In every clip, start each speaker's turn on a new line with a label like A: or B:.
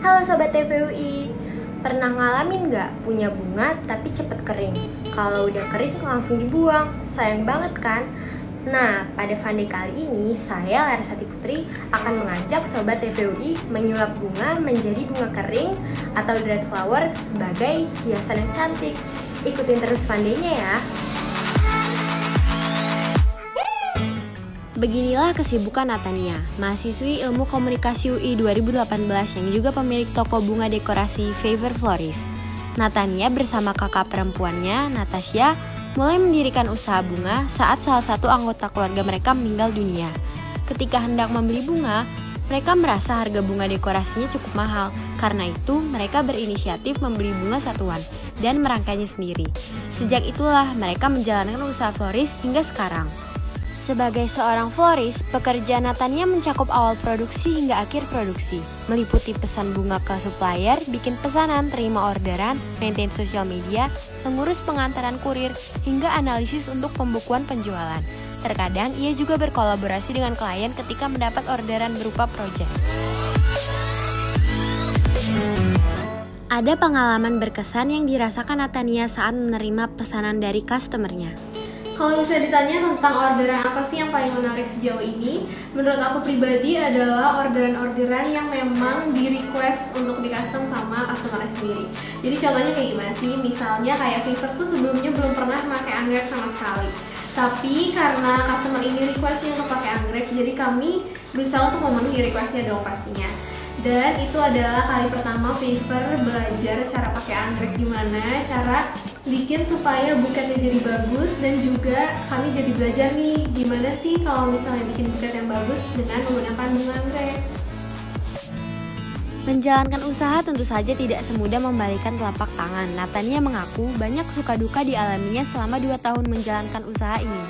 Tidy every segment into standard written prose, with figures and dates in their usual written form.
A: Halo Sobat TVUI, pernah ngalamin nggak punya bunga tapi cepet kering? Kalau udah kering langsung dibuang, sayang banget kan? Nah, pada Fun Day kali ini, saya Larsati Putri akan mengajak Sobat TVUI menyulap bunga menjadi bunga kering atau dried flower sebagai hiasan yang cantik. Ikutin terus Fun Day-nya ya! Beginilah kesibukan Natania, mahasiswi Ilmu Komunikasi UI 2018 yang juga pemilik toko bunga dekorasi Favor Florist. Natania bersama kakak perempuannya, Natasha, mulai mendirikan usaha bunga saat salah satu anggota keluarga mereka meninggal dunia. Ketika hendak membeli bunga, mereka merasa harga bunga dekorasinya cukup mahal. Karena itu, mereka berinisiatif membeli bunga satuan dan merangkainya sendiri. Sejak itulah mereka menjalankan usaha florist hingga sekarang. Sebagai seorang florist, pekerjaan Natania mencakup awal produksi hingga akhir produksi, meliputi pesan bunga ke supplier, bikin pesanan, terima orderan, maintain sosial media, mengurus pengantaran kurir, hingga analisis untuk pembukuan penjualan. Terkadang ia juga berkolaborasi dengan klien ketika mendapat orderan berupa proyek. Ada pengalaman berkesan yang dirasakan Natania saat menerima pesanan dari customer-nya.
B: Kalau misalnya ditanya tentang orderan apa sih yang paling menarik sejauh ini, menurut aku pribadi adalah orderan-orderan yang memang di-request untuk di-custom sama customer sendiri. Jadi contohnya kayak gimana sih? Misalnya kayak Favor tuh sebelumnya belum pernah pakai anggrek sama sekali. Tapi karena customer ini requestnya untuk pakai anggrek, jadi kami berusaha untuk memenuhi requestnya dong pastinya. Dan itu adalah kali pertama Favor belajar cara pakai anggrek, gimana cara bikin supaya buketnya jadi bagus, dan juga kami jadi belajar nih gimana sih kalau misalnya bikin buket yang bagus dengan menggunakan bunga anggrek.
A: Menjalankan usaha tentu saja tidak semudah membalikan telapak tangan. Natania mengaku banyak suka duka dialaminya selama 2 tahun menjalankan usaha ini.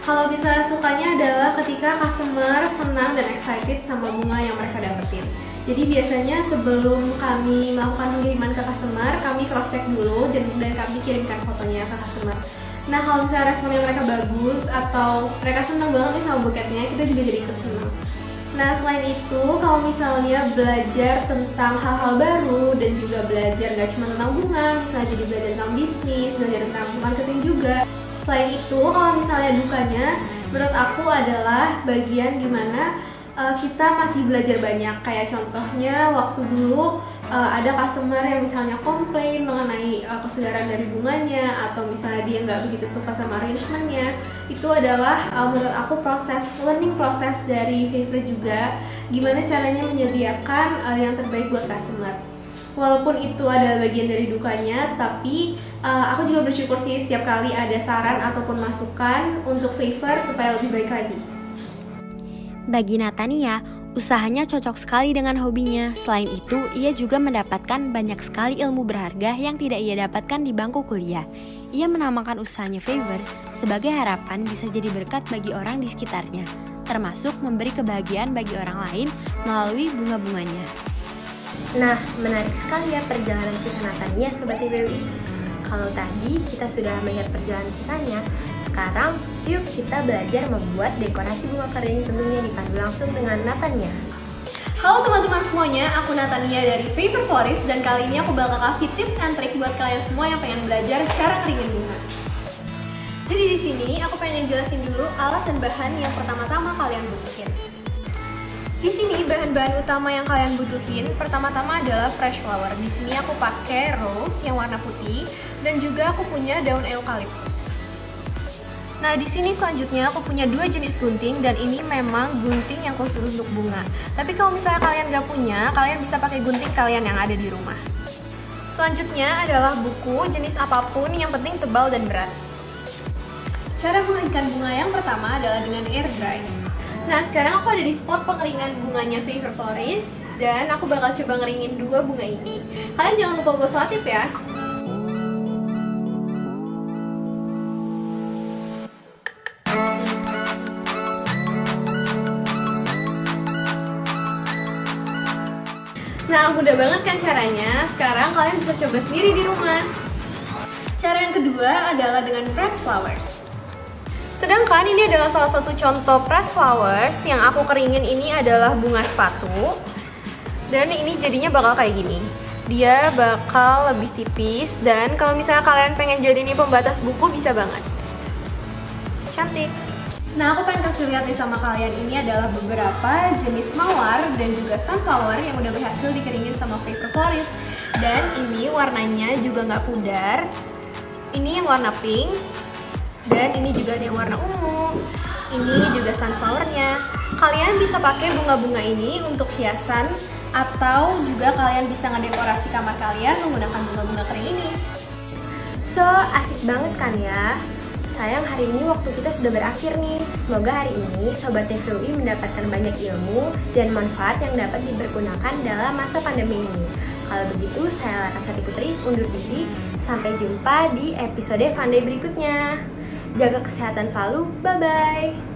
B: Kalau misalnya sukanya adalah ketika customer senang dan excited sama bunga yang mereka dapetin. Jadi biasanya sebelum kami melakukan pengiriman ke customer, kami cross check dulu dan kami kirimkan fotonya ke customer. Nah, kalau misalnya responnya mereka bagus atau mereka senang banget nih sama buketnya, kita juga jadi ikut senang. Nah, selain itu, kalau misalnya belajar tentang hal-hal baru dan juga belajar gak cuma tentang bunga, misalnya jadi belajar tentang bisnis, belajar tentang marketing juga. Selain itu, kalau misalnya dukanya, menurut aku adalah bagian dimana kita masih belajar banyak. Kayak contohnya waktu dulu ada customer yang misalnya komplain mengenai kesegaran dari bunganya, atau misalnya dia nggak begitu suka sama arrangementnya. Itu adalah menurut aku learning proses dari Favor juga, gimana caranya menyediakan yang terbaik buat customer. Walaupun itu ada bagian dari dukanya, tapi aku juga bersyukur sih setiap kali ada saran ataupun masukan untuk Favor supaya lebih baik lagi.
A: Bagi Natania, usahanya cocok sekali dengan hobinya. Selain itu, ia juga mendapatkan banyak sekali ilmu berharga yang tidak ia dapatkan di bangku kuliah. Ia menamakan usahanya Favor sebagai harapan bisa jadi berkat bagi orang di sekitarnya, termasuk memberi kebahagiaan bagi orang lain melalui bunga-bunganya. Nah, menarik sekali ya perjalanan kisah Natania, Sobat TVUI. Kalau tadi kita sudah melihat perjalanan kisahnya, sekarang yuk kita belajar membuat dekorasi bunga kering, tentunya dipandu langsung dengan Natania.
B: Halo teman-teman semuanya, aku Natania dari Favor Florist, dan kali ini aku bakal kasih tips and trik buat kalian semua yang pengen belajar cara keringin bunga. Jadi di sini aku pengen jelasin dulu alat dan bahan yang pertama-tama kalian butuhin. Di sini bahan-bahan utama yang kalian butuhin pertama-tama adalah fresh flower. Di sini aku pakai rose yang warna putih dan juga aku punya daun eucalyptus. Nah, di sini selanjutnya aku punya 2 jenis gunting, dan ini memang gunting yang khusus untuk bunga. Tapi kalau misalnya kalian nggak punya, kalian bisa pakai gunting kalian yang ada di rumah. Selanjutnya adalah buku jenis apapun, yang penting tebal dan berat. Cara mengeringkan bunga yang pertama adalah dengan air dry. Nah, sekarang aku ada di spot pengeringan bunganya Favor Florist, dan aku bakal coba ngeringin 2 bunga ini. Kalian jangan lupa bawa selotip ya. Nah, mudah banget kan caranya? Sekarang kalian bisa coba sendiri di rumah. Cara yang kedua adalah dengan press flowers. Sedangkan ini adalah salah satu contoh press flowers yang aku keringin. Ini adalah bunga sepatu. Dan ini jadinya bakal kayak gini. Dia bakal lebih tipis, dan kalau misalnya kalian pengen jadi ini pembatas buku bisa banget. Cantik. Nah, aku pengen kasih lihat nih sama kalian, ini adalah beberapa jenis mawar dan juga sunflower yang udah berhasil dikeringin sama Faver Florist. Dan ini warnanya juga nggak pudar. Ini yang warna pink, dan ini juga ada yang warna ungu. Ini juga sunflowernya. Kalian bisa pakai bunga-bunga ini untuk hiasan, atau juga kalian bisa ngedekorasi kamar kalian menggunakan bunga-bunga kering ini.
A: So, asik banget kan ya? Sayang hari ini waktu kita sudah berakhir nih. Semoga hari ini Sobat TVUI mendapatkan banyak ilmu dan manfaat yang dapat dipergunakan dalam masa pandemi ini. Kalau begitu, saya Larasati Putri undur diri. Sampai jumpa di episode Fun Day berikutnya. Jaga kesehatan selalu, bye-bye!